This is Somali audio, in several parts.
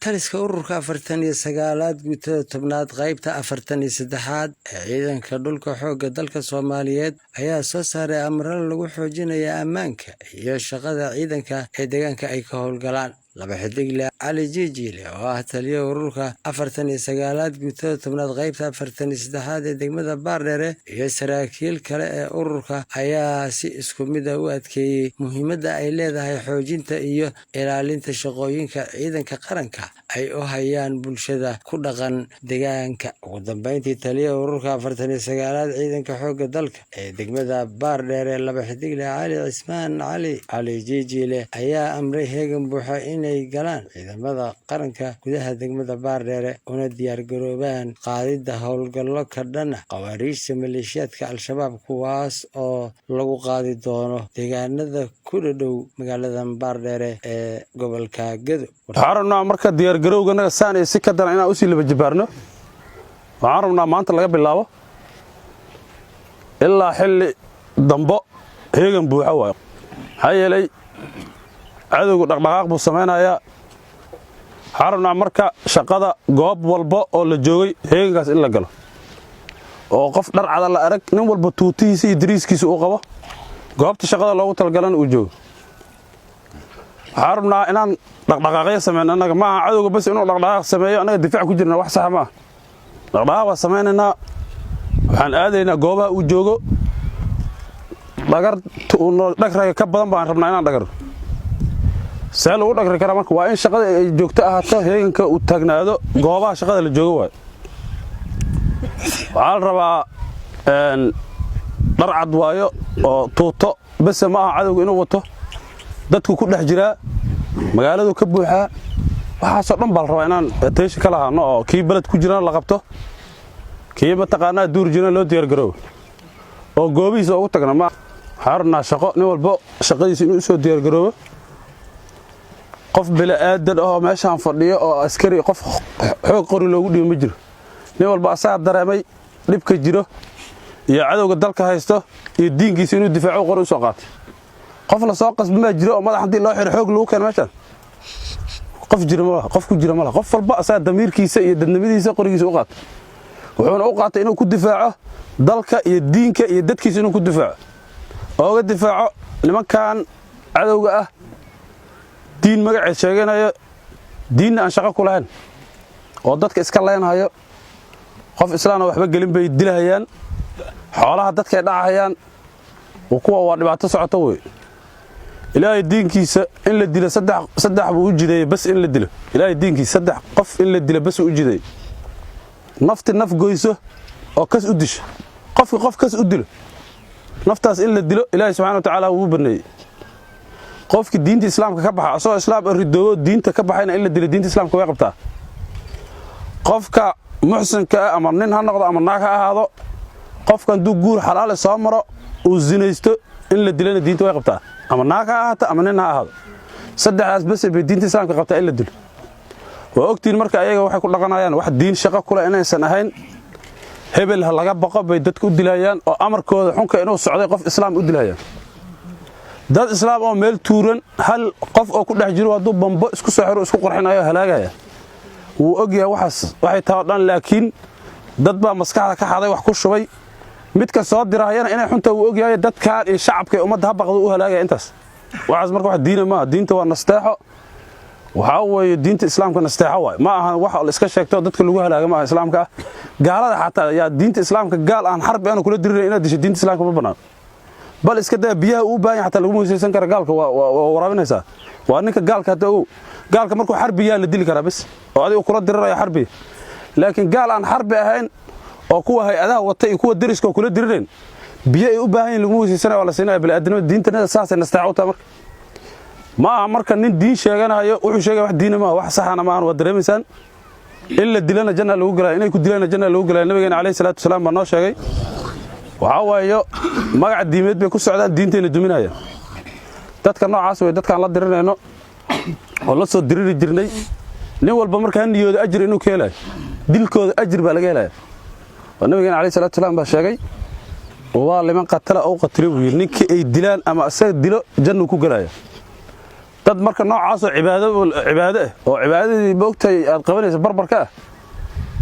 taliska ururka 49aad guutada tobnaad qaybta 43aad ee ciidanka dhulka xoogga dalka Soomaaliyeed ayaa soo saaray amrar lagu xoojinayo ammaanka iyo shaqada ciidanka ee deegaanka ay ka howlgalaan. laba xidigle Cali Jiijile oo ah taliye ururka 49aad guutada tobnaad qaybta 43aad ee degmada Baardheere iyo saraakiil kale ee ururka ayaa si isku mid ah u adkeeyay muhiimadda ay leedahay xoojinta iyo ilaalinta shaqooyinka ciidanka qaranka ay u hayaan bulshada ku dhaqan deegaanka. ugu dambeyntii taliye ururka 49aad ciidanka xoogga dalka ee degmada Baardheere laba xidigle Cali Cismaan Cali Jiijile ayaa amray heegan buuxa inay galaan ciidamada qaranka gudaha degmada Baardheere una diyaar garoobaan qaadida howlgallo ka dhan ah qawaariijta maleeshiyaadka Al-Shabaab kuwaas oo lagu qaadi doono deegaanada ku dhow magaalada Baardheere ee gobolka Gedo. waxaan rabnaa marka diyaar garowganaga saan si ka daran inaan u sii laba jibaarno. waxaan rabnaa maanta laga bilaabo ilaa xilli dambo heegan buuxa waayo. maxaa yeelay cadowgu dhaqdhaqaaq buu samaynayaa. waxaan rabnaa marka shaqada goob walba oo la joogay heegankaas in la galo oo qof dhar cada la arag nin walba tuutihiisa iyo dariiskiisa uu qabo goobta shaqada loogu talgalana uu joogo. waxaan rabnaa inaan dhaqdhaqaaqyo samayno annaga ma aha cadowga bas inuu dhaqdhaqaaq sameeyo annaga difaac ku jirna wax sax ma ah. dhaqdhaqaaq waa samaynaynaa. waxaan aadaynaa goobaha uu joogo dhagraga ka badan baan rabnaa inaan dhagaro. see lagu dhagri karaa marka waa in shaqada ay joogto ahaato heeganka uu taagnaado goobaha shaqada la joogo waayo. waxaa la rabaa dhar cad waayo oo tuuto base ma aha cadowga inuu wato dadku ku dhex jiraa magaaladu ka buuxaa waxaasoo dhan baa la rabaa inaan teesha ka lahaano oo kii beled ku jirana la qabto kii mataqaanaa duur jirana loo diyaargaroobo oo goobihiisa ugu tagna ma waxaan rabnaa shaqo nin walbo shaqadiisa inuu usoo diyaargaroobo. qof bila'aadan oo meeshaan fadhiyo oo askari qof xoog qori loogu dhibo ma jiro. nin walba asaga dareemay dhibka jiro iyo cadowga dalka haysto iyo diinkiisa inuu difaaco qori u soo qaatay. qof la soo qasbi ma jiro oo madax hadii loo xiro xoog lagu keen meeshaan qof jiro ma laha qof ku jiro ma laha qof walba asaga damiirkiisa iyo dadnimadiisa qorigiisa u qaatay wuxuuna u qaatay inuu ku difaaco dalka iyo diinka iyo dadkiisa inuu ku difaaco ooga difaaco nimankan cadowga ah diin magaceed sheeganayo diinna aan shaqo ku lahayn oo dadka iska leenayo qof islaana waxba gelin bay dilahayaan xoolaha dadka ay dhacayaan kuwa waa dhibaato socoto way. ilaahay diinkiisa in la dilo saddex buu u jiday bas in la dilo ilaahay diinkiisa saddex qof in la dilo bas u jiday nafti naf goyso oo kas u disho qofki qof kas u dilo naftaas in la dilo ilaahay subxaanahu wa ta'aala wuu baneeyay. qofki diinta islaamka ka baxa asoo islaam ridoobo diinta ka baxayna in la dilo diinta islaamka way qabtaa. qofka muxsinka ama nin ha noqdo ama naag ha ahaado qofkan duu guur xalaal soo maro uu zinaysto in la dilana diinta way qabtaa ama naag ha ahaato ama nin ha ahaado saddexdaas bas bay diinta islaamka qabtaa in la dilo. waa ogtiin marka ayaga waxay ku dhaqanayaan wax diin shaqo kula inaysan ahayn hebel ha laga baqo bay dadku u dilayaan oo amarkooda xunka inuu socday qof islaam u dilayaan. dad islaam oo meel tuuran hal qof oo ku dhex jiro hadduu bambo isku soo xiro isku qurxinayo halaagaya wuu ogyahay waxaas waxay tahay dhan laakiin dad baa maskaxda ka xaday wax ku shubay midka soo dirayana inay xunta uu ogyahay dadkaan iyo shacabka ummadda habaqdu u halaagaya intaas waxaas marka wax diin ma diinta waa nasteexo waxa weeye diinta islaamka nasteexo waay ma aha wax la iska sheegto dadka lagu halaaga ma islaamka gaalada xataa yaa diinta islaamka gaal aan xarbi aan kula dirin inaad disho diinta islaamka ma banaan bal iska daa biyaha u baahan xataa lagu muusaysan kara gaalka waa waraabinaysa waa ninka gaalka hada uu gaalka markuu xarbiya la dili kara bas oo adigu kula dirirayo xarbi laakiin gaal aan xarbi ahayn oo kuwa hay'adaha wata iyo kuwa dariska kula dirireen biyo ay u baahan yihiin lagu muusaysanay waa la siinay bini'aadanimada diinta saasay nasteexo marka ma aha marka nin diin sheeganayo wuxuu sheegay wax diin ma wax saxana ma aan waa dareemaysan in la dilana janna lagu galay inay ku dilana janna lagu galay nabigeena kaleey salaatu wasalaam baa noo sheegay. waxa waayo magac diimeed bay ku socdaan diinteena duminaya dadka noocaas way dadkaan la dirinayno oo la soo diriri jirnay nin walba marka niyooda ajir inuu ka helayo dilkooda ajir baa laga helayaa. nabigeena kaleey salaatu wasalaam baa sheegay waa liman qatala oo qatilo wiil ninka ay dilaan ama asaga dilo jannu ku galaya dad marka noocaasoo cibaado oo cibaadadii moogtay aad qabanaysa barbarka ah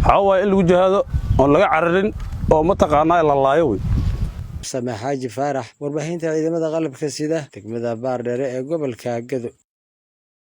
waxaa waaye in lagu jihaado oon laga cararin oo mataqaanaa la laayo wey. Samee Xaaji Faarax, warbaahinta ciidamada qalabka sida degmada Baardheere ee gobolka Gedo.